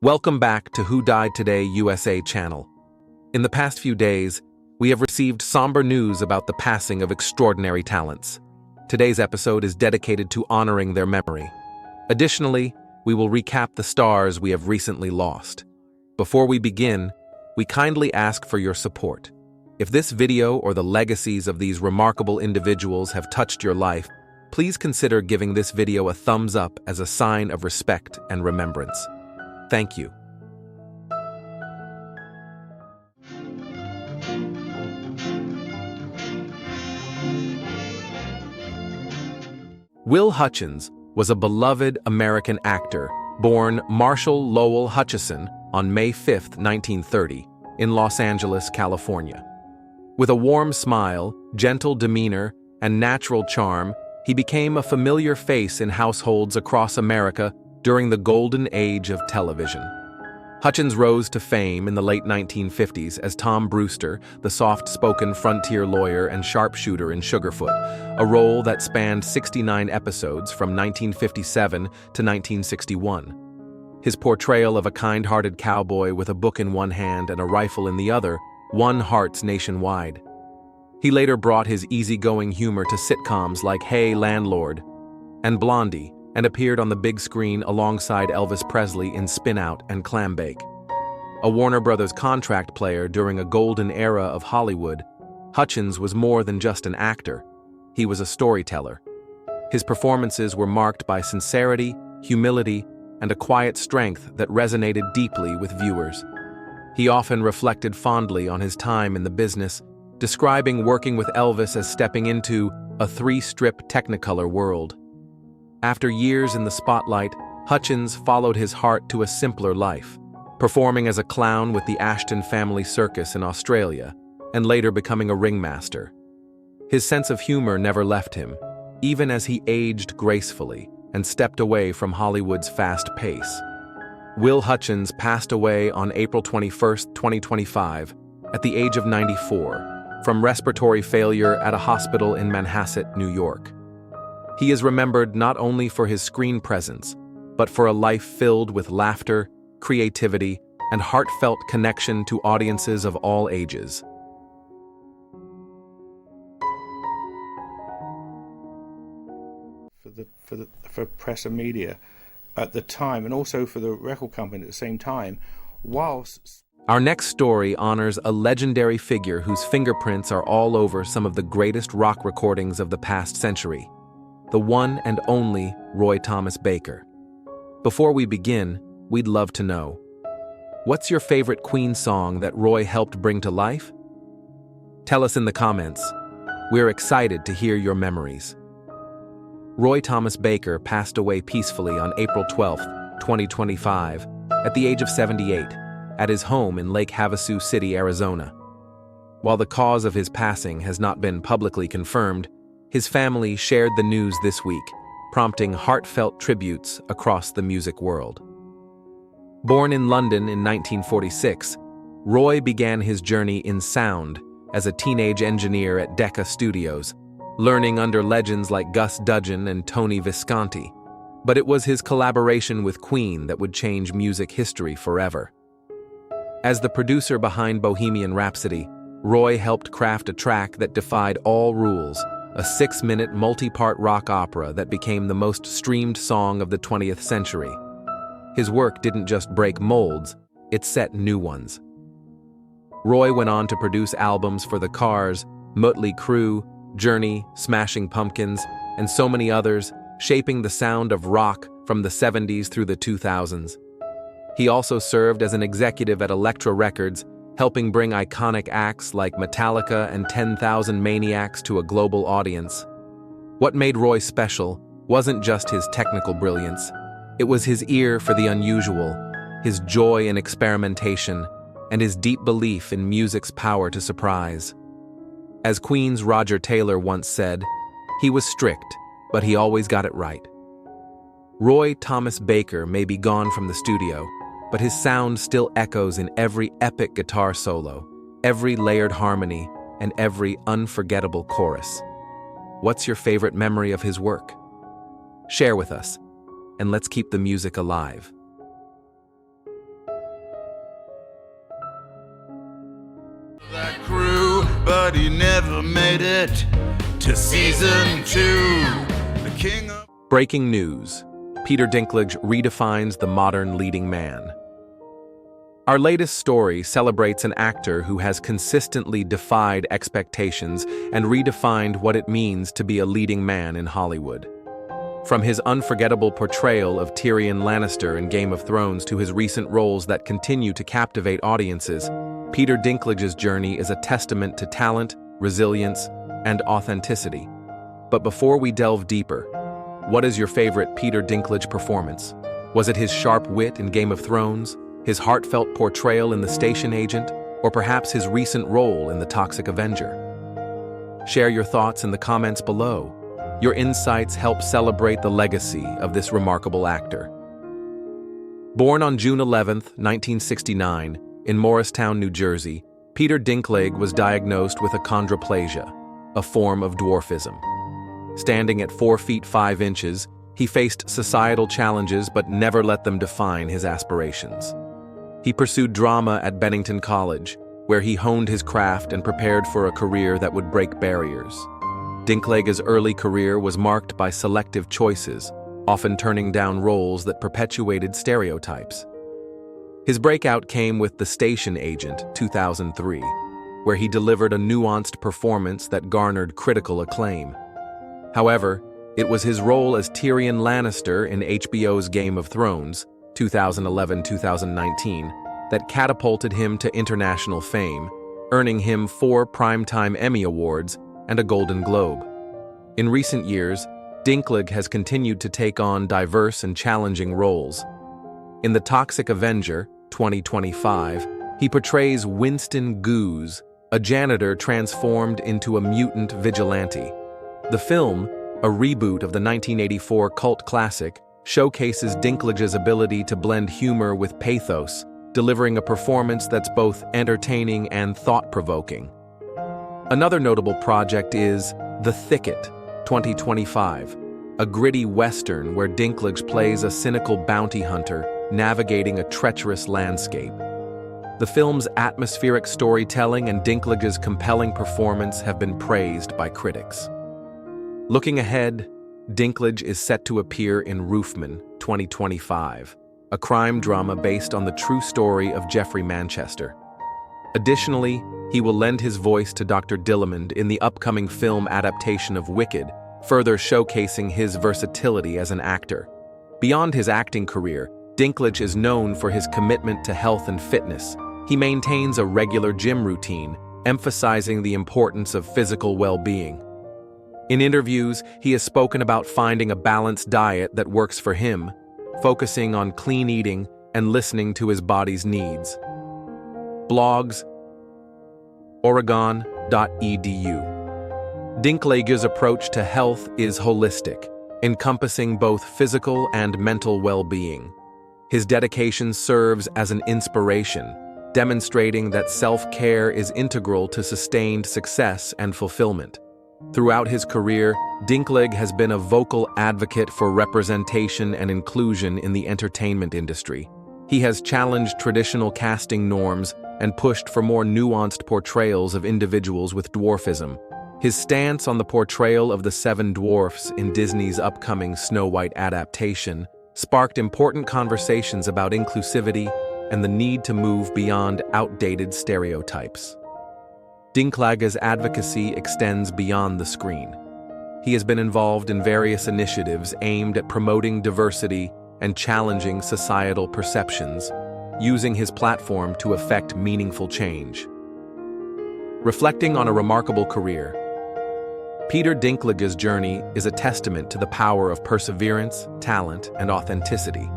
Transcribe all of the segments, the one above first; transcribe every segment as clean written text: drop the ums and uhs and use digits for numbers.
Welcome back to Who Died Today USA channel. In the past few days, we have received somber news about the passing of extraordinary talents. Today's episode is dedicated to honoring their memory. Additionally, we will recap the stars we have recently lost. Before we begin, we kindly ask for your support. If this video or the legacies of these remarkable individuals have touched your life, please consider giving this video a thumbs up as a sign of respect and remembrance. Thank you. Will Hutchins was a beloved American actor born Marshall Lowell Hutchison on May 5, 1930, in Los Angeles, California. With a warm smile, gentle demeanor, and natural charm, he became a familiar face in households across America during the golden age of television. Hutchins rose to fame in the late 1950s as Tom Brewster, the soft-spoken frontier lawyer and sharpshooter in Sugarfoot, a role that spanned 69 episodes from 1957 to 1961. His portrayal of a kind-hearted cowboy with a book in one hand and a rifle in the other won hearts nationwide. He later brought his easygoing humor to sitcoms like Hey, Landlord and Blondie, and appeared on the big screen alongside Elvis Presley in Spin Out and Clambake. A Warner Brothers contract player during a golden era of Hollywood, Hutchins was more than just an actor. He was a storyteller. His performances were marked by sincerity, humility, and a quiet strength that resonated deeply with viewers. He often reflected fondly on his time in the business, describing working with Elvis as stepping into a three-strip Technicolor world. After years in the spotlight, Hutchins followed his heart to a simpler life, performing as a clown with the Ashton Family Circus in Australia, and later becoming a ringmaster. His sense of humor never left him, even as he aged gracefully and stepped away from Hollywood's fast pace. Will Hutchins passed away on April 21, 2025, at the age of 94, from respiratory failure at a hospital in Manhasset, New York. He is remembered not only for his screen presence, but for a life filled with laughter, creativity, and heartfelt connection to audiences of all ages. For press and media at the time, and also for the record company at the same time, whilst... Our next story honors a legendary figure whose fingerprints are all over some of the greatest rock recordings of the past century. The one and only Roy Thomas Baker. Before we begin, we'd love to know, what's your favorite Queen song that Roy helped bring to life? Tell us in the comments. We're excited to hear your memories. Roy Thomas Baker passed away peacefully on April 12, 2025, at the age of 78, at his home in Lake Havasu City, Arizona. While the cause of his passing has not been publicly confirmed, his family shared the news this week, prompting heartfelt tributes across the music world. Born in London in 1946, Roy began his journey in sound as a teenage engineer at Decca Studios, learning under legends like Gus Dudgeon and Tony Visconti. But it was his collaboration with Queen that would change music history forever. As the producer behind Bohemian Rhapsody, Roy helped craft a track that defied all rules, a 6-minute multi-part rock opera that became the most streamed song of the 20th century. His work didn't just break molds, it set new ones. Roy went on to produce albums for The Cars, Mötley Crüe, Journey, Smashing Pumpkins, and so many others, shaping the sound of rock from the 70s through the 2000s. He also served as an executive at Elektra Records, helping bring iconic acts like Metallica and 10,000 Maniacs to a global audience. What made Roy special wasn't just his technical brilliance. It was his ear for the unusual, his joy in experimentation, and his deep belief in music's power to surprise. As Queen's Roger Taylor once said, he was strict, but he always got it right. Roy Thomas Baker may be gone from the studio, but his sound still echoes in every epic guitar solo, every layered harmony, and every unforgettable chorus. What's your favorite memory of his work? Share with us, and let's keep the music alive. that crew, but he never made it to season 2. The king of... Breaking news. Peter Dinklage redefines the modern leading man. Our latest story celebrates an actor who has consistently defied expectations and redefined what it means to be a leading man in Hollywood. From his unforgettable portrayal of Tyrion Lannister in Game of Thrones to his recent roles that continue to captivate audiences, Peter Dinklage's journey is a testament to talent, resilience, and authenticity. But before we delve deeper, what is your favorite Peter Dinklage performance? Was it his sharp wit in Game of Thrones, his heartfelt portrayal in The Station Agent, or perhaps his recent role in The Toxic Avenger? Share your thoughts in the comments below. Your insights help celebrate the legacy of this remarkable actor. Born on June 11, 1969, in Morristown, New Jersey, Peter Dinklage was diagnosed with achondroplasia, a form of dwarfism. Standing at 4 feet 5 inches, he faced societal challenges but never let them define his aspirations. He pursued drama at Bennington College, where he honed his craft and prepared for a career that would break barriers. Dinklage's early career was marked by selective choices, often turning down roles that perpetuated stereotypes. His breakout came with The Station Agent, 2003, where he delivered a nuanced performance that garnered critical acclaim. However, it was his role as Tyrion Lannister in HBO's Game of Thrones, 2011-2019, that catapulted him to international fame, earning him 4 Primetime Emmy Awards and a Golden Globe. In recent years, Dinklage has continued to take on diverse and challenging roles. In The Toxic Avenger, 2025, he portrays Winston Goose, a janitor transformed into a mutant vigilante. The film, a reboot of the 1984 cult classic, showcases Dinklage's ability to blend humor with pathos, delivering a performance that's both entertaining and thought-provoking. Another notable project is The Thicket, 2025, a gritty western where Dinklage plays a cynical bounty hunter navigating a treacherous landscape. The film's atmospheric storytelling and Dinklage's compelling performance have been praised by critics. Looking ahead, Dinklage is set to appear in Roofman, 2025, a crime drama based on the true story of Jeffrey Manchester. Additionally, he will lend his voice to Dr. Dillamond in the upcoming film adaptation of Wicked, further showcasing his versatility as an actor. Beyond his acting career, Dinklage is known for his commitment to health and fitness. He maintains a regular gym routine, emphasizing the importance of physical well-being. In interviews, he has spoken about finding a balanced diet that works for him, focusing on clean eating and listening to his body's needs. Blogs, Oregon.edu. Dinklage's approach to health is holistic, encompassing both physical and mental well-being. His dedication serves as an inspiration, demonstrating that self-care is integral to sustained success and fulfillment. Throughout his career, Dinklage has been a vocal advocate for representation and inclusion in the entertainment industry. He has challenged traditional casting norms and pushed for more nuanced portrayals of individuals with dwarfism. His stance on the portrayal of the 7 dwarfs in Disney's upcoming Snow White adaptation sparked important conversations about inclusivity and the need to move beyond outdated stereotypes. Dinklage's advocacy extends beyond the screen. He has been involved in various initiatives aimed at promoting diversity and challenging societal perceptions, using his platform to effect meaningful change. Reflecting on a remarkable career, Peter Dinklage's journey is a testament to the power of perseverance, talent, and authenticity.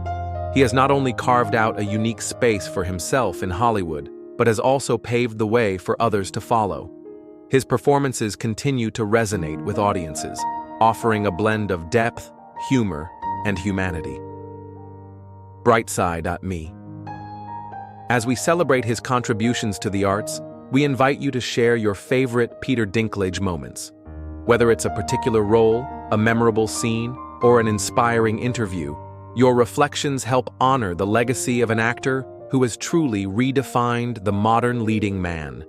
He has not only carved out a unique space for himself in Hollywood, but has also paved the way for others to follow. His performances continue to resonate with audiences, offering a blend of depth, humor, and humanity. Brightside.me. As we celebrate his contributions to the arts, we invite you to share your favorite Peter Dinklage moments. Whether it's a particular role, a memorable scene, or an inspiring interview, your reflections help honor the legacy of an actor who has truly redefined the modern leading man.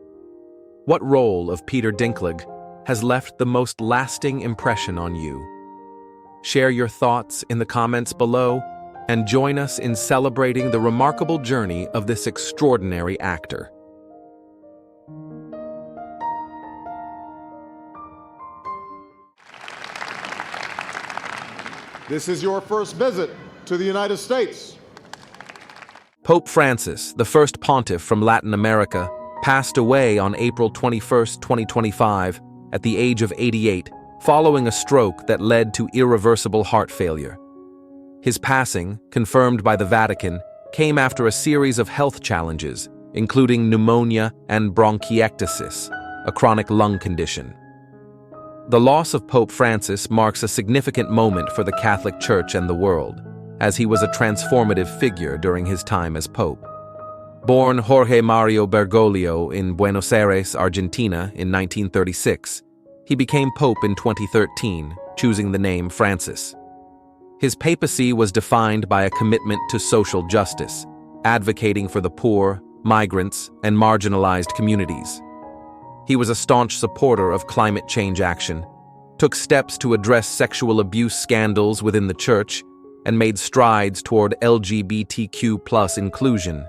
What role of Peter Dinklage has left the most lasting impression on you? Share your thoughts in the comments below and join us in celebrating the remarkable journey of this extraordinary actor. This is your first visit to the United States. Pope Francis, the first pontiff from Latin America, passed away on April 21, 2025, at the age of 88, following a stroke that led to irreversible heart failure. His passing, confirmed by the Vatican, came after a series of health challenges, including pneumonia and bronchiectasis, a chronic lung condition. The loss of Pope Francis marks a significant moment for the Catholic Church and the world, as he was a transformative figure during his time as Pope. Born Jorge Mario Bergoglio in Buenos Aires, Argentina, in 1936, he became Pope in 2013, choosing the name Francis. His papacy was defined by a commitment to social justice, advocating for the poor, migrants, and marginalized communities. He was a staunch supporter of climate change action, took steps to address sexual abuse scandals within the church, and made strides toward LGBTQ+ inclusion,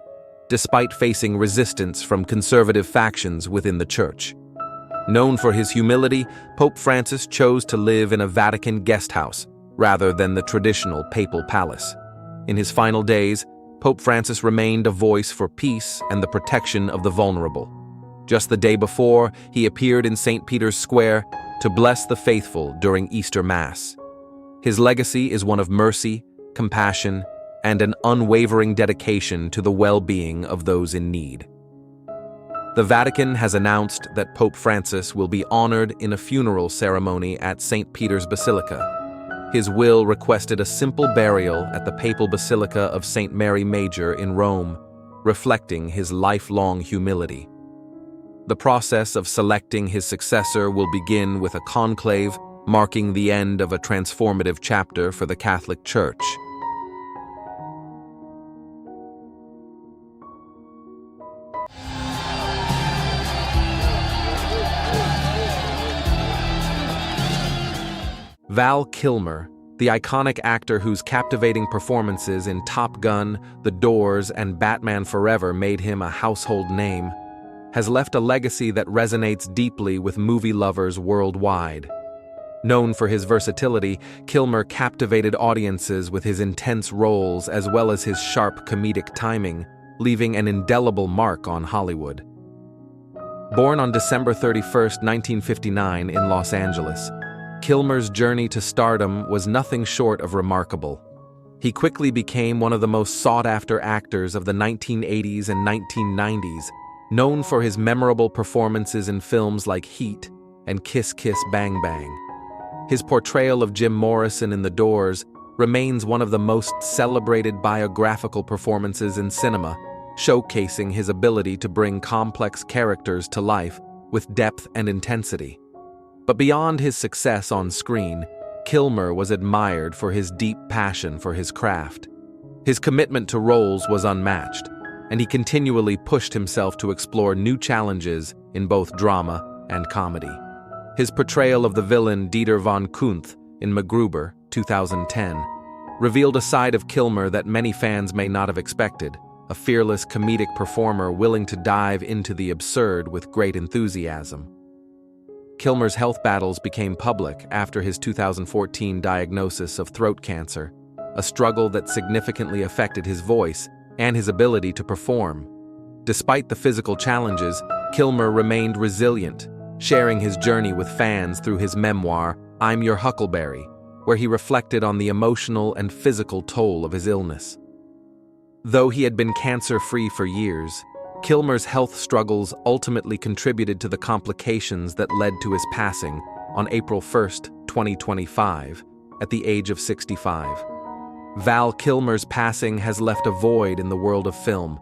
despite facing resistance from conservative factions within the church. Known for his humility, Pope Francis chose to live in a Vatican guest house rather than the traditional papal palace. In his final days, Pope Francis remained a voice for peace and the protection of the vulnerable. Just the day before, he appeared in St. Peter's Square to bless the faithful during Easter Mass. His legacy is one of mercy, compassion, and an unwavering dedication to the well-being of those in need. The Vatican has announced that Pope Francis will be honored in a funeral ceremony at St. Peter's Basilica. His will requested a simple burial at the Papal Basilica of St. Mary Major in Rome, reflecting his lifelong humility. The process of selecting his successor will begin with a conclave, marking the end of a transformative chapter for the Catholic Church. Val Kilmer, the iconic actor whose captivating performances in Top Gun, The Doors, and Batman Forever made him a household name, has left a legacy that resonates deeply with movie lovers worldwide. Known for his versatility, Kilmer captivated audiences with his intense roles as well as his sharp comedic timing, leaving an indelible mark on Hollywood. Born on December 31, 1959 in Los Angeles, Kilmer's journey to stardom was nothing short of remarkable. He quickly became one of the most sought-after actors of the 1980s and 1990s, known for his memorable performances in films like Heat and Kiss Kiss Bang Bang. His portrayal of Jim Morrison in The Doors remains one of the most celebrated biographical performances in cinema, showcasing his ability to bring complex characters to life with depth and intensity. But beyond his success on screen, Kilmer was admired for his deep passion for his craft. His commitment to roles was unmatched, and he continually pushed himself to explore new challenges in both drama and comedy. His portrayal of the villain Dieter von Kunth in MacGruber, 2010, revealed a side of Kilmer that many fans may not have expected, a fearless comedic performer willing to dive into the absurd with great enthusiasm. Kilmer's health battles became public after his 2014 diagnosis of throat cancer, a struggle that significantly affected his voice and his ability to perform. Despite the physical challenges, Kilmer remained resilient, sharing his journey with fans through his memoir, I'm Your Huckleberry, where he reflected on the emotional and physical toll of his illness. Though he had been cancer-free for years, Kilmer's health struggles ultimately contributed to the complications that led to his passing on April 1, 2025, at the age of 65. Val Kilmer's passing has left a void in the world of film,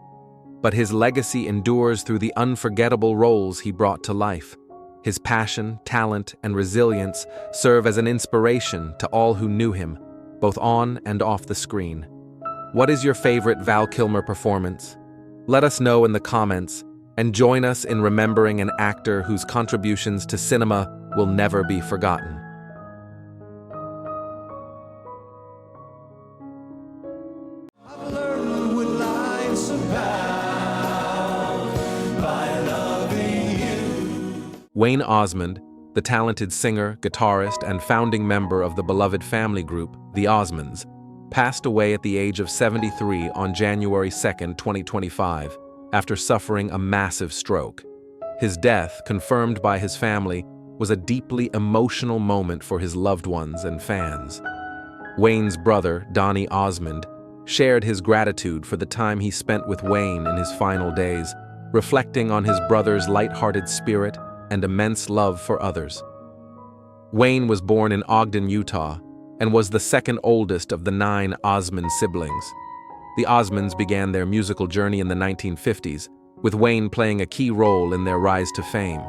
but his legacy endures through the unforgettable roles he brought to life. His passion, talent, and resilience serve as an inspiration to all who knew him, both on and off the screen. What is your favorite Val Kilmer performance? Let us know in the comments, and join us in remembering an actor whose contributions to cinema will never be forgotten. Wayne Osmond, the talented singer, guitarist, and founding member of the beloved family group, the Osmonds, passed away at the age of 73 on January 2, 2025, after suffering a massive stroke. His death, confirmed by his family, was a deeply emotional moment for his loved ones and fans. Wayne's brother, Donny Osmond, shared his gratitude for the time he spent with Wayne in his final days, reflecting on his brother's light-hearted spirit and immense love for others. Wayne was born in Ogden, Utah, and was the second oldest of the 9 Osmond siblings. The Osmonds began their musical journey in the 1950s, with Wayne playing a key role in their rise to fame.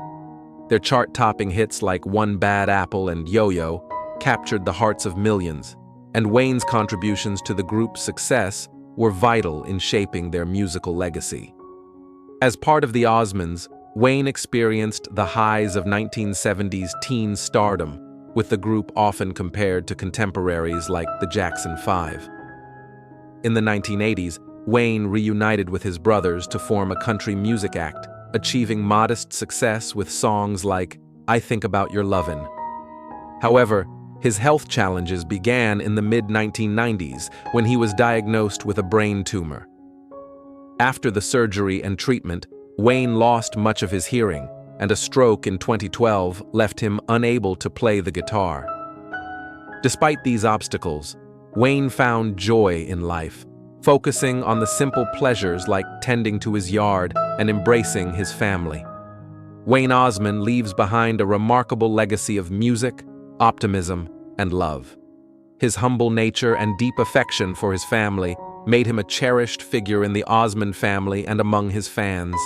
Their chart-topping hits like One Bad Apple and Yo-Yo captured the hearts of millions, and Wayne's contributions to the group's success were vital in shaping their musical legacy. As part of the Osmonds, Wayne experienced the highs of 1970s teen stardom, with the group often compared to contemporaries like the Jackson 5. In the 1980s, Wayne reunited with his brothers to form a country music act, achieving modest success with songs like I Think About Your Lovin'. However, his health challenges began in the mid-1990s when he was diagnosed with a brain tumor. After the surgery and treatment, Wayne lost much of his hearing, and a stroke in 2012 left him unable to play the guitar. Despite these obstacles, Wayne found joy in life, focusing on the simple pleasures like tending to his yard and embracing his family. Wayne Osmond leaves behind a remarkable legacy of music, optimism, and love. His humble nature and deep affection for his family made him a cherished figure in the Osmond family and among his fans.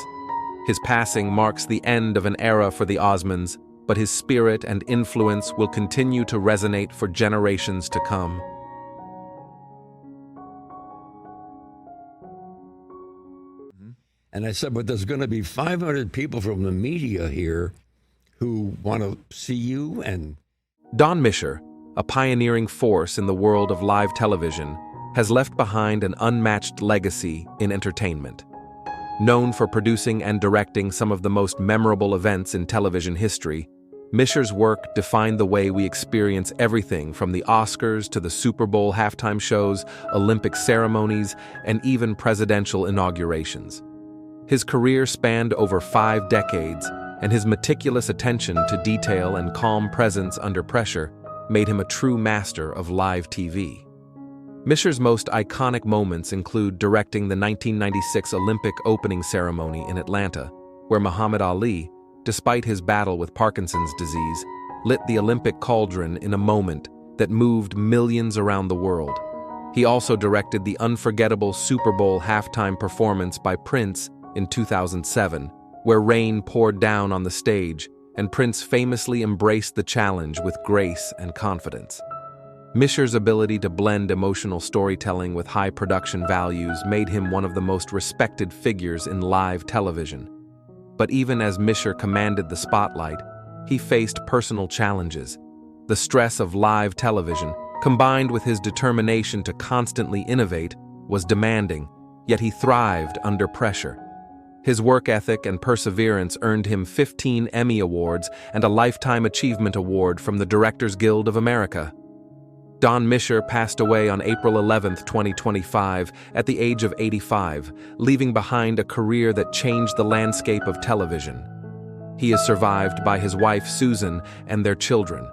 His passing marks the end of an era for the Osmonds, but his spirit and influence will continue to resonate for generations to come. And I said, but there's going to be 500 people from the media here who want to see you. And Don Mischer, a pioneering force in the world of live television, has left behind an unmatched legacy in entertainment. Known for producing and directing some of the most memorable events in television history, Mischer's work defined the way we experience everything from the Oscars to the Super Bowl halftime shows, Olympic ceremonies, and even presidential inaugurations. His career spanned over 5 decades, and his meticulous attention to detail and calm presence under pressure made him a true master of live TV. Mischer's most iconic moments include directing the 1996 Olympic opening ceremony in Atlanta, where Muhammad Ali, despite his battle with Parkinson's disease, lit the Olympic cauldron in a moment that moved millions around the world. He also directed the unforgettable Super Bowl halftime performance by Prince in 2007, where rain poured down on the stage, and Prince famously embraced the challenge with grace and confidence. Mischer's ability to blend emotional storytelling with high production values made him one of the most respected figures in live television. But even as Mischer commanded the spotlight, he faced personal challenges. The stress of live television, combined with his determination to constantly innovate, was demanding, yet he thrived under pressure. His work ethic and perseverance earned him 15 Emmy Awards and a Lifetime Achievement Award from the Directors Guild of America. Don Mischer passed away on April 11, 2025, at the age of 85, leaving behind a career that changed the landscape of television. He is survived by his wife Susan and their children.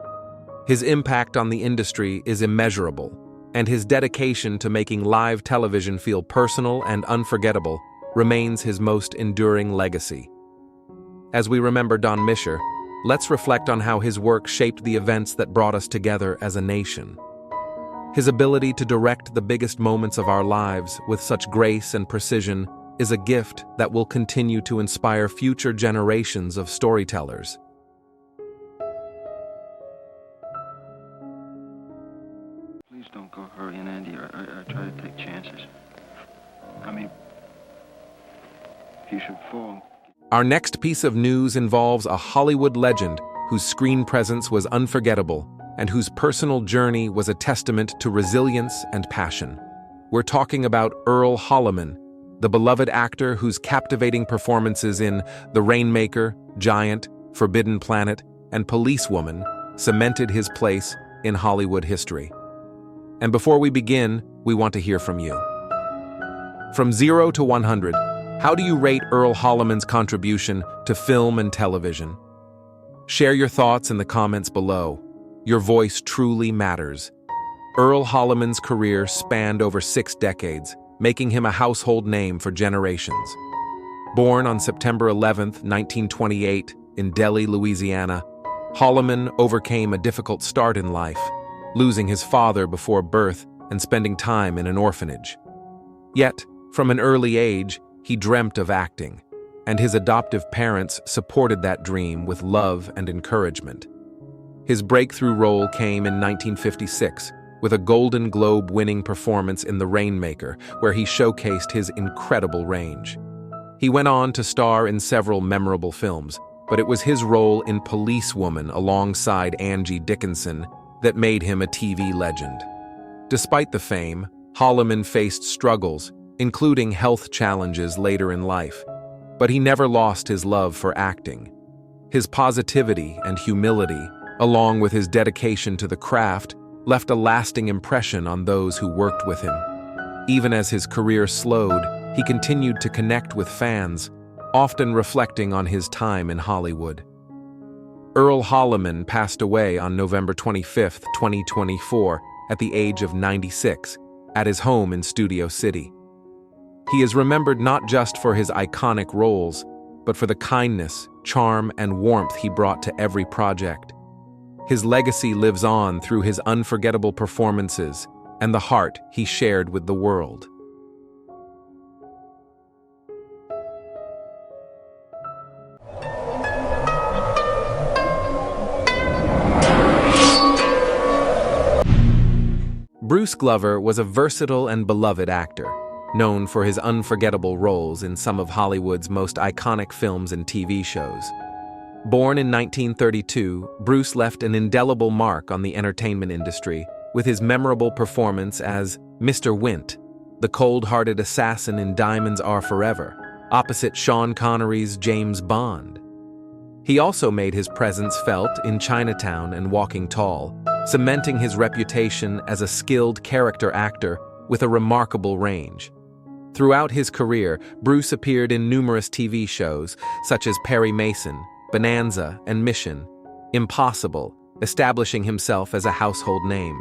His impact on the industry is immeasurable, and his dedication to making live television feel personal and unforgettable remains his most enduring legacy. As we remember Don Mischer, let's reflect on how his work shaped the events that brought us together as a nation. His ability to direct the biggest moments of our lives with such grace and precision is a gift that will continue to inspire future generations of storytellers. Please don't go Hurley and Andy or try to take chances. I mean, if you should fall... Our next piece of news involves a Hollywood legend whose screen presence was unforgettable and whose personal journey was a testament to resilience and passion. We're talking about Earl Hollowman, the beloved actor whose captivating performances in The Rainmaker, Giant, Forbidden Planet, and Policewoman cemented his place in Hollywood history. And before we begin, we want to hear from you. From 0 to 100, how do you rate Earl Hollowman's contribution to film and television? Share your thoughts in the comments below. Your voice truly matters. Earl Hollowman's career spanned over 6 decades, making him a household name for generations. Born on September 11, 1928, in Delhi, Louisiana, Hollowman overcame a difficult start in life, losing his father before birth and spending time in an orphanage. Yet, from an early age, he dreamt of acting, and his adoptive parents supported that dream with love and encouragement. His breakthrough role came in 1956, with a Golden Globe-winning performance in The Rainmaker, where he showcased his incredible range. He went on to star in several memorable films, but it was his role in Policewoman alongside Angie Dickinson that made him a TV legend. Despite the fame, Hollowman faced struggles, including health challenges later in life, but he never lost his love for acting. His positivity and humility, along with his dedication to the craft, left a lasting impression on those who worked with him. Even as his career slowed, he continued to connect with fans, often reflecting on his time in Hollywood. Earl Hollowman passed away on November 25, 2024, at the age of 96, at his home in Studio City. He is remembered not just for his iconic roles, but for the kindness, charm, and warmth he brought to every project. His legacy lives on through his unforgettable performances and the heart he shared with the world. Bruce Glover was a versatile and beloved actor, known for his unforgettable roles in some of Hollywood's most iconic films and TV shows. Born in 1932, Bruce left an indelible mark on the entertainment industry with his memorable performance as Mr. Wint, the cold-hearted assassin in Diamonds Are Forever, opposite Sean Connery's James Bond. He also made his presence felt in Chinatown and Walking Tall, cementing his reputation as a skilled character actor with a remarkable range. Throughout his career, Bruce appeared in numerous TV shows such as Perry Mason, Bonanza, and Mission Impossible, establishing himself as a household name.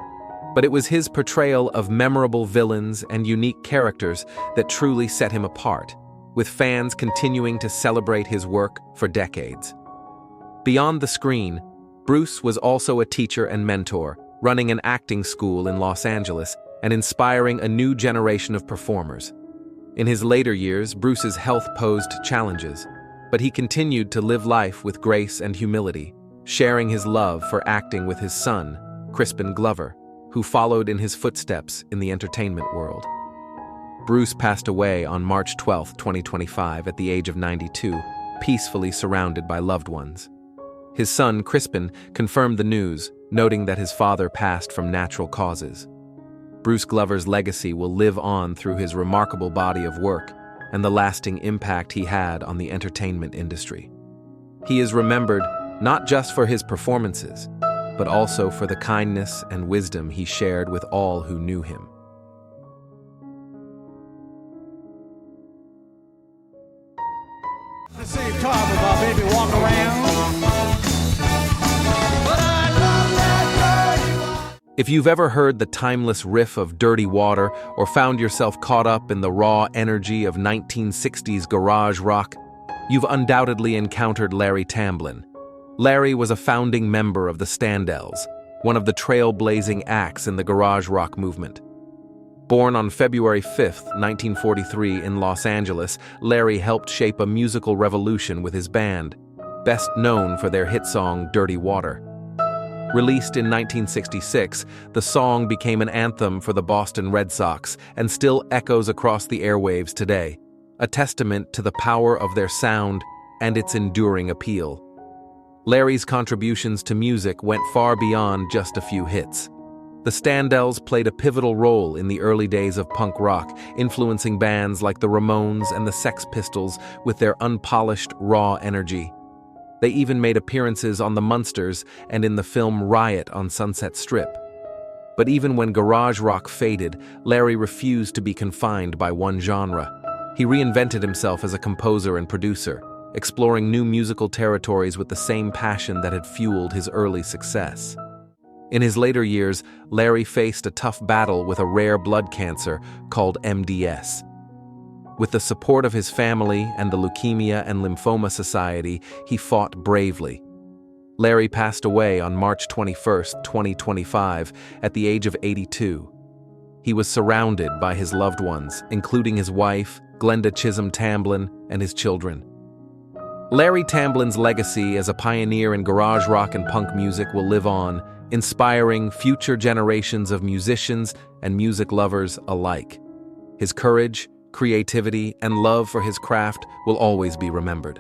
But it was his portrayal of memorable villains and unique characters that truly set him apart, with fans continuing to celebrate his work for decades. Beyond the screen, Bruce was also a teacher and mentor, running an acting school in Los Angeles and inspiring a new generation of performers. In his later years, Bruce's health posed challenges, but he continued to live life with grace and humility, sharing his love for acting with his son, Crispin Glover, who followed in his footsteps in the entertainment world. Bruce passed away on March 12, 2025, at the age of 92, peacefully surrounded by loved ones. His son, Crispin, confirmed the news, noting that his father passed from natural causes. Bruce Glover's legacy will live on through his remarkable body of work and the lasting impact he had on the entertainment industry. He is remembered not just for his performances, but also for the kindness and wisdom he shared with all who knew him. I see you talk about baby walk around. If you've ever heard the timeless riff of Dirty Water or found yourself caught up in the raw energy of 1960s garage rock, you've undoubtedly encountered Larry Tamblin. Larry was a founding member of the Standells, one of the trailblazing acts in the garage rock movement. Born on February 5, 1943 in Los Angeles, Larry helped shape a musical revolution with his band, best known for their hit song Dirty Water. Released in 1966, the song became an anthem for the Boston Red Sox and still echoes across the airwaves today, a testament to the power of their sound and its enduring appeal. Larry's contributions to music went far beyond just a few hits. The Standells played a pivotal role in the early days of punk rock, influencing bands like the Ramones and the Sex Pistols with their unpolished, raw energy. They even made appearances on The Munsters and in the film Riot on Sunset Strip. But even when garage rock faded, Larry refused to be confined by one genre. He reinvented himself as a composer and producer, exploring new musical territories with the same passion that had fueled his early success. In his later years, Larry faced a tough battle with a rare blood cancer called MDS. With the support of his family and the Leukemia and Lymphoma Society, he fought bravely. Larry passed away on March 21, 2025, at the age of 82. He was surrounded by his loved ones, including his wife, Glenda Chisholm Tamblin, and his children. Larry Tamblin's legacy as a pioneer in garage rock and punk music will live on, inspiring future generations of musicians and music lovers alike. His courage, creativity, and love for his craft will always be remembered.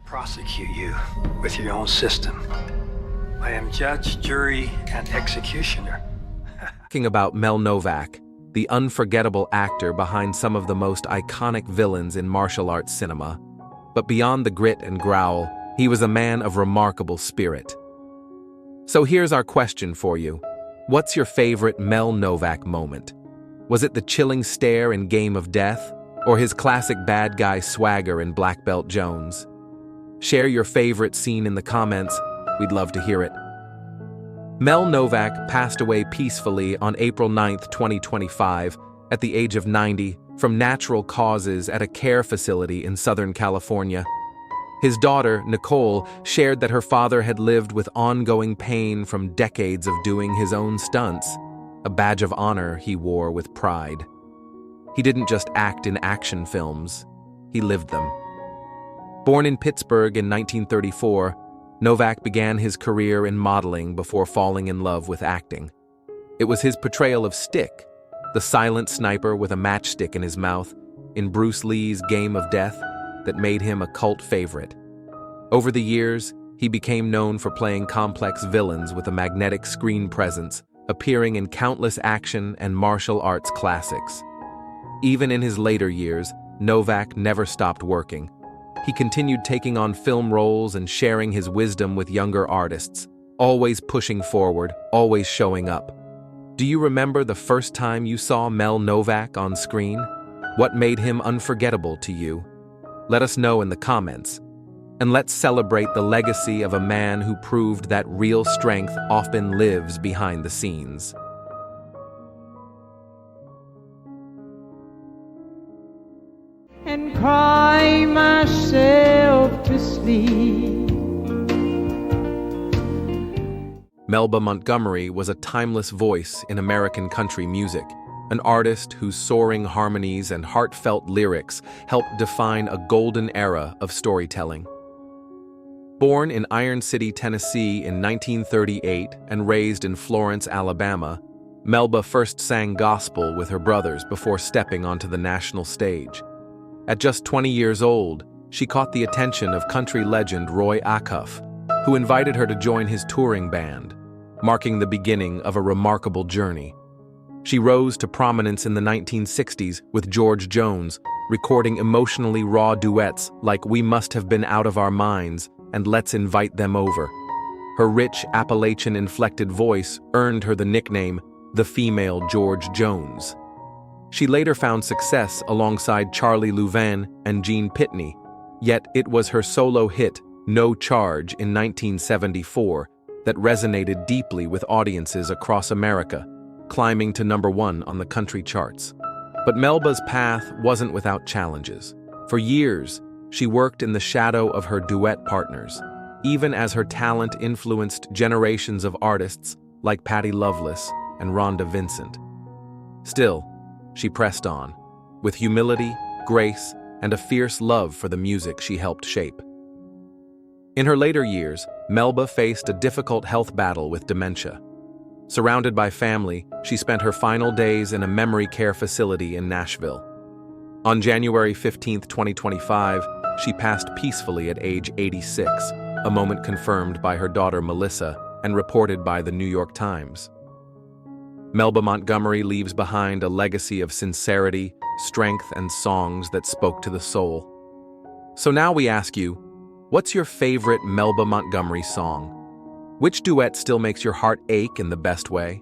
Prosecute you with your own system. I am judge, jury, and executioner. Talking about Mel Novak, the unforgettable actor behind some of the most iconic villains in martial arts cinema. But beyond the grit and growl, he was a man of remarkable spirit. So here's our question for you. What's your favorite Mel Novak moment? Was it the chilling stare in Game of Death, or his classic bad guy swagger in Black Belt Jones? Share your favorite scene in the comments. We'd love to hear it. Mel Novak passed away peacefully on April 9, 2025, at the age of 90, from natural causes at a care facility in Southern California. His daughter, Nicole, shared that her father had lived with ongoing pain from decades of doing his own stunts, a badge of honor he wore with pride. He didn't just act in action films, he lived them. Born in Pittsburgh in 1934, Novak began his career in modeling before falling in love with acting. It was his portrayal of Stick, the silent sniper with a matchstick in his mouth, in Bruce Lee's Game of Death, that made him a cult favorite. Over the years, he became known for playing complex villains with a magnetic screen presence, appearing in countless action and martial arts classics. Even in his later years, Novak never stopped working. He continued taking on film roles and sharing his wisdom with younger artists, always pushing forward, always showing up. Do you remember the first time you saw Mel Novak on screen? What made him unforgettable to you? Let us know in the comments. And let's celebrate the legacy of a man who proved that real strength often lives behind the scenes. And cry myself to sleep. Melba Montgomery was a timeless voice in American country music, an artist whose soaring harmonies and heartfelt lyrics helped define a golden era of storytelling. Born in Iron City, Tennessee in 1938 and raised in Florence, Alabama, Melba first sang gospel with her brothers before stepping onto the national stage. At just 20 years old, she caught the attention of country legend Roy Acuff, who invited her to join his touring band, marking the beginning of a remarkable journey. She rose to prominence in the 1960s with George Jones, recording emotionally raw duets like We Must Have Been Out of Our Minds and Let's Invite Them Over. Her rich Appalachian-inflected voice earned her the nickname the female George Jones. She later found success alongside Charlie Louvain and Gene Pitney, yet it was her solo hit, No Charge, in 1974 that resonated deeply with audiences across America, climbing to #1 on the country charts. But Melba's path wasn't without challenges. For years, she worked in the shadow of her duet partners, even as her talent influenced generations of artists like Patti Loveless and Rhonda Vincent. Still, she pressed on, with humility, grace, and a fierce love for the music she helped shape. In her later years, Melba faced a difficult health battle with dementia. Surrounded by family, she spent her final days in a memory care facility in Nashville. On January 15, 2025, she passed peacefully at age 86, a moment confirmed by her daughter Melissa and reported by the New York Times. Melba Montgomery leaves behind a legacy of sincerity, strength, and songs that spoke to the soul. So now we ask you, what's your favorite Melba Montgomery song? Which duet still makes your heart ache in the best way?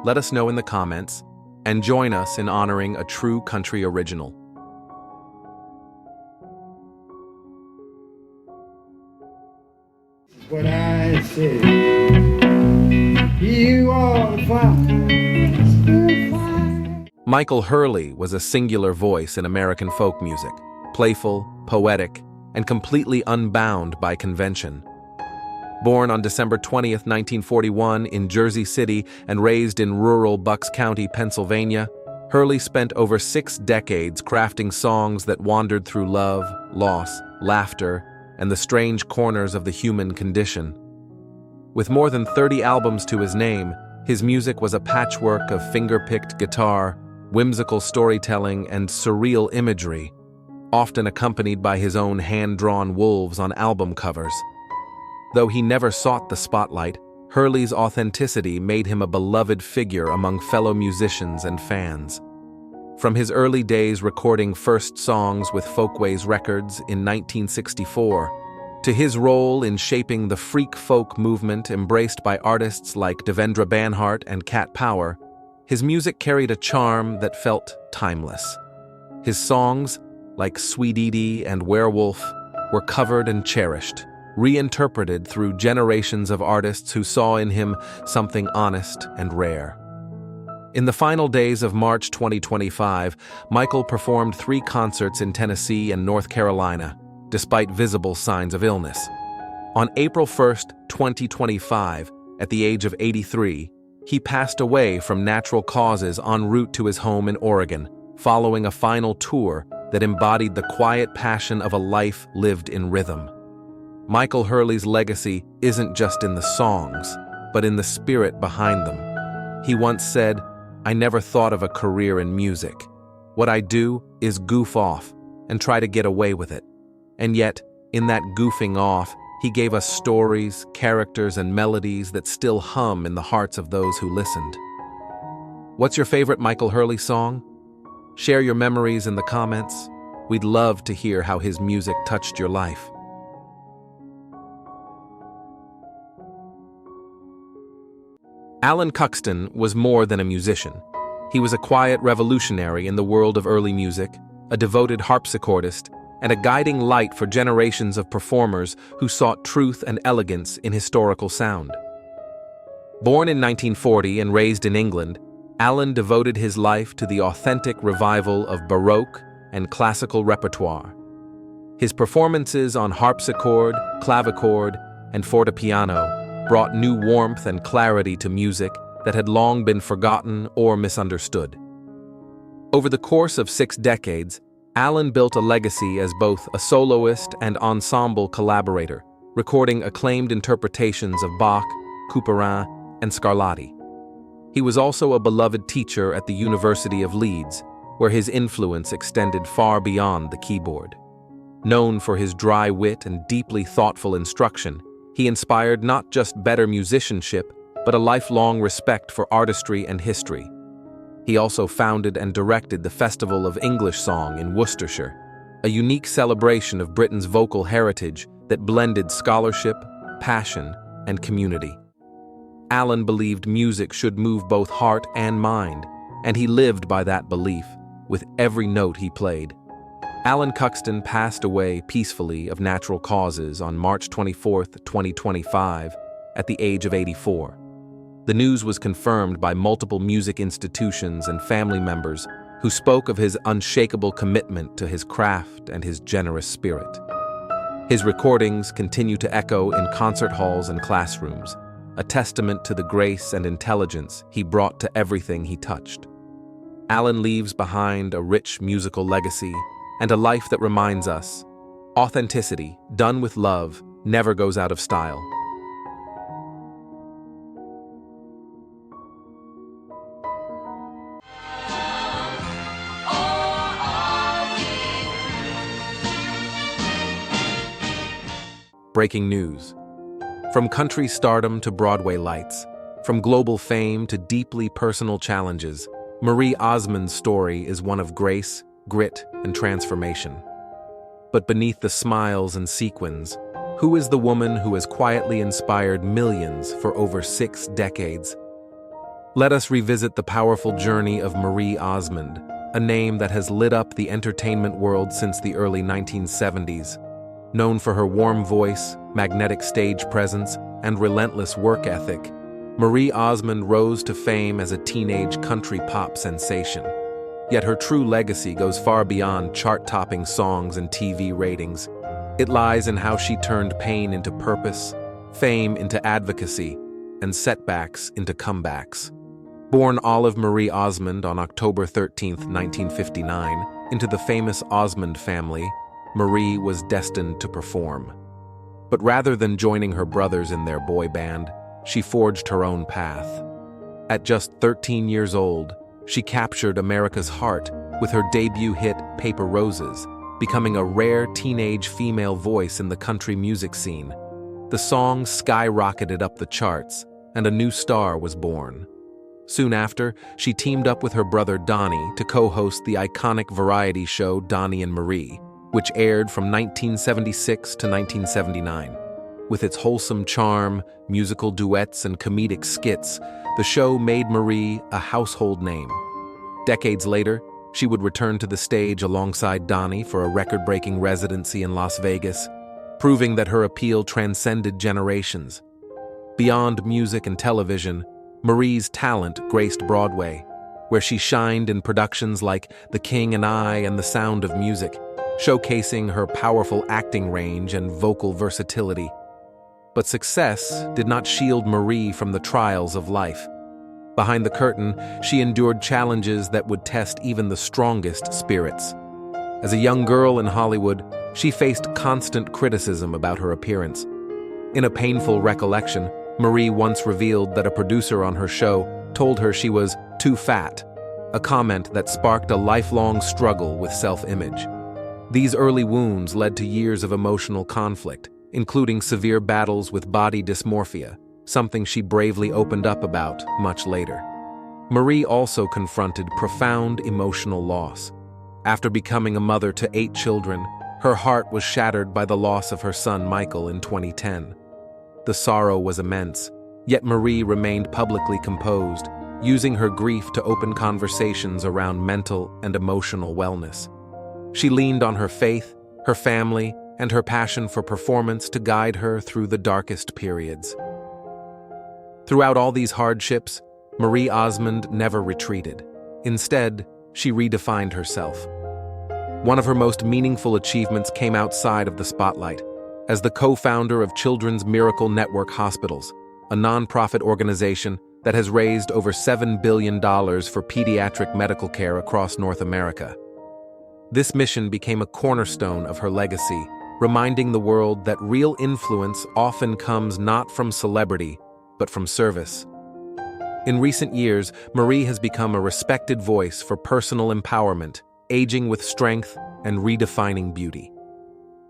Let us know in the comments, and join us in honoring a true country original. What I say, you are fine. Michael Hurley was a singular voice in American folk music, playful, poetic, and completely unbound by convention. Born on December 20, 1941 in Jersey City and raised in rural Bucks County, Pennsylvania, Hurley spent over 6 decades crafting songs that wandered through love, loss, laughter, and the strange corners of the human condition. With more than 30 albums to his name, his music was a patchwork of finger-picked guitar, whimsical storytelling, and surreal imagery, often accompanied by his own hand-drawn wolves on album covers. Though he never sought the spotlight, Hurley's authenticity made him a beloved figure among fellow musicians and fans. From his early days recording first songs with Folkways Records in 1964, to his role in shaping the freak folk movement embraced by artists like Devendra Banhart and Cat Power, his music carried a charm that felt timeless. His songs, like Sweet Edie and Werewolf, were covered and cherished, reinterpreted through generations of artists who saw in him something honest and rare. In the final days of March 2025, Michael performed 3 concerts in Tennessee and North Carolina, despite visible signs of illness. On April 1, 2025, at the age of 83, he passed away from natural causes en route to his home in Oregon, following a final tour that embodied the quiet passion of a life lived in rhythm. Michael Hurley's legacy isn't just in the songs, but in the spirit behind them. He once said, "I never thought of a career in music. What I do is goof off and try to get away with it." And yet, in that goofing off, he gave us stories, characters, and melodies that still hum in the hearts of those who listened. What's your favorite Michael Hurley song? Share your memories in the comments. We'd love to hear how his music touched your life. Allan Kxton was more than a musician. He was a quiet revolutionary in the world of early music, a devoted harpsichordist, and a guiding light for generations of performers who sought truth and elegance in historical sound. Born in 1940 and raised in England, Allan devoted his life to the authentic revival of Baroque and classical repertoire. His performances on harpsichord, clavichord, and fortepiano brought new warmth and clarity to music that had long been forgotten or misunderstood. Over the course of 6 decades, Allan built a legacy as both a soloist and ensemble collaborator, recording acclaimed interpretations of Bach, Couperin, and Scarlatti. He was also a beloved teacher at the University of Leeds, where his influence extended far beyond the keyboard. Known for his dry wit and deeply thoughtful instruction, he inspired not just better musicianship, but a lifelong respect for artistry and history. He also founded and directed the Festival of English Song in Worcestershire, a unique celebration of Britain's vocal heritage that blended scholarship, passion, and community. Allan believed music should move both heart and mind, and he lived by that belief with every note he played. Allan Kxton passed away peacefully of natural causes on March 24, 2025, at the age of 84. The news was confirmed by multiple music institutions and family members who spoke of his unshakable commitment to his craft and his generous spirit. His recordings continue to echo in concert halls and classrooms, a testament to the grace and intelligence he brought to everything he touched. Allan leaves behind a rich musical legacy and a life that reminds us, authenticity, done with love, never goes out of style. Breaking news. From country stardom to Broadway lights, from global fame to deeply personal challenges, Marie Osmond's story is one of grace, grit, and transformation. But beneath the smiles and sequins, who is the woman who has quietly inspired millions for over 6 decades? Let us revisit the powerful journey of Marie Osmond, a name that has lit up the entertainment world since the early 1970s. Known for her warm voice, magnetic stage presence, and relentless work ethic, Marie Osmond rose to fame as a teenage country pop sensation. Yet her true legacy goes far beyond chart-topping songs and TV ratings. It lies in how she turned pain into purpose, fame into advocacy, and setbacks into comebacks. Born Olive Marie Osmond on October 13, 1959, into the famous Osmond family, Marie was destined to perform. But rather than joining her brothers in their boy band, she forged her own path. At just 13 years old, she captured America's heart with her debut hit Paper Roses, becoming a rare teenage female voice in the country music scene. The song skyrocketed up the charts, and a new star was born. Soon after, she teamed up with her brother Donnie to co-host the iconic variety show Donnie and Marie, which aired from 1976 to 1979. With its wholesome charm, musical duets, and comedic skits, the show made Marie a household name. Decades later, she would return to the stage alongside Donnie for a record-breaking residency in Las Vegas, proving that her appeal transcended generations. Beyond music and television, Marie's talent graced Broadway, where she shined in productions like The King and I and The Sound of Music, showcasing her powerful acting range and vocal versatility. But success did not shield Marie from the trials of life. Behind the curtain, she endured challenges that would test even the strongest spirits. As a young girl in Hollywood, she faced constant criticism about her appearance. In a painful recollection, Marie once revealed that a producer on her show told her she was too fat, a comment that sparked a lifelong struggle with self-image. These early wounds led to years of emotional conflict, including severe battles with body dysmorphia, something she bravely opened up about much later. Marie also confronted profound emotional loss. After becoming a mother to 8 children, her heart was shattered by the loss of her son Michael in 2010. The sorrow was immense, yet Marie remained publicly composed, using her grief to open conversations around mental and emotional wellness. She leaned on her faith, her family, and her passion for performance to guide her through the darkest periods. Throughout all these hardships, Marie Osmond never retreated. Instead, she redefined herself. One of her most meaningful achievements came outside of the spotlight. As the co-founder of Children's Miracle Network Hospitals, a nonprofit organization that has raised over $7 billion for pediatric medical care across North America. This mission became a cornerstone of her legacy, reminding the world that real influence often comes not from celebrity, but from service. In recent years, Marie has become a respected voice for personal empowerment, aging with strength, and redefining beauty.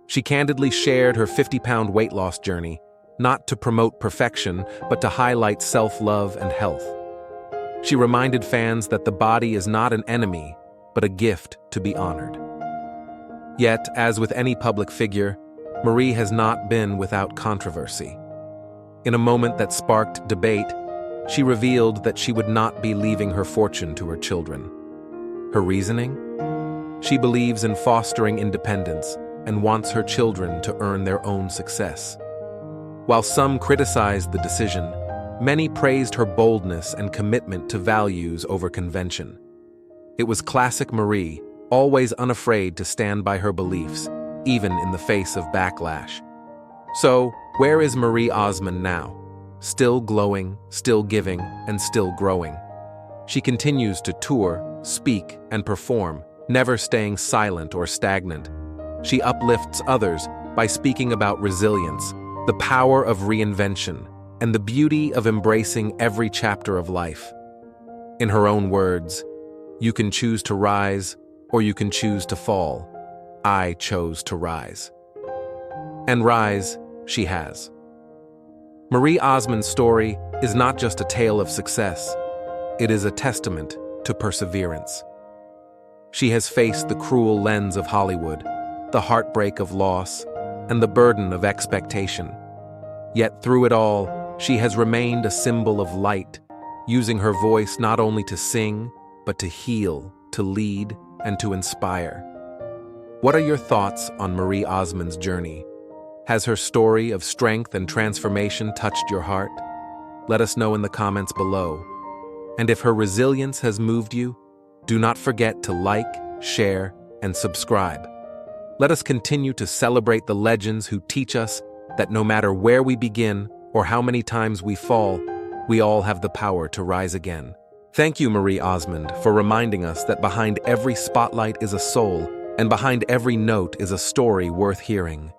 She candidly shared her 50-pound weight loss journey, not to promote perfection, but to highlight self-love and health. She reminded fans that the body is not an enemy, but a gift to be honored. Yet, as with any public figure, Marie has not been without controversy. In a moment that sparked debate, she revealed that she would not be leaving her fortune to her children. Her reasoning? She believes in fostering independence and wants her children to earn their own success. While some criticized the decision, many praised her boldness and commitment to values over convention. It was classic Marie, always unafraid to stand by her beliefs, even in the face of backlash. So, where is Marie Osmond now? Still glowing, still giving, and still growing. She continues to tour, speak, and perform, never staying silent or stagnant. She uplifts others by speaking about resilience, the power of reinvention, and the beauty of embracing every chapter of life. In her own words, "You can choose to rise, or you can choose to fall. I chose to rise." And rise, she has. Marie Osmond's story is not just a tale of success, it is a testament to perseverance. She has faced the cruel lens of Hollywood, the heartbreak of loss, and the burden of expectation. Yet through it all, she has remained a symbol of light, using her voice not only to sing, but to heal, to lead, and to inspire. What are your thoughts on Marie Osmond's journey? Has her story of strength and transformation touched your heart? Let us know in the comments below. And if her resilience has moved you, do not forget to like, share, and subscribe. Let us continue to celebrate the legends who teach us that no matter where we begin or how many times we fall, we all have the power to rise again. Thank you, Marie Osmond, for reminding us that behind every spotlight is a soul, and behind every note is a story worth hearing.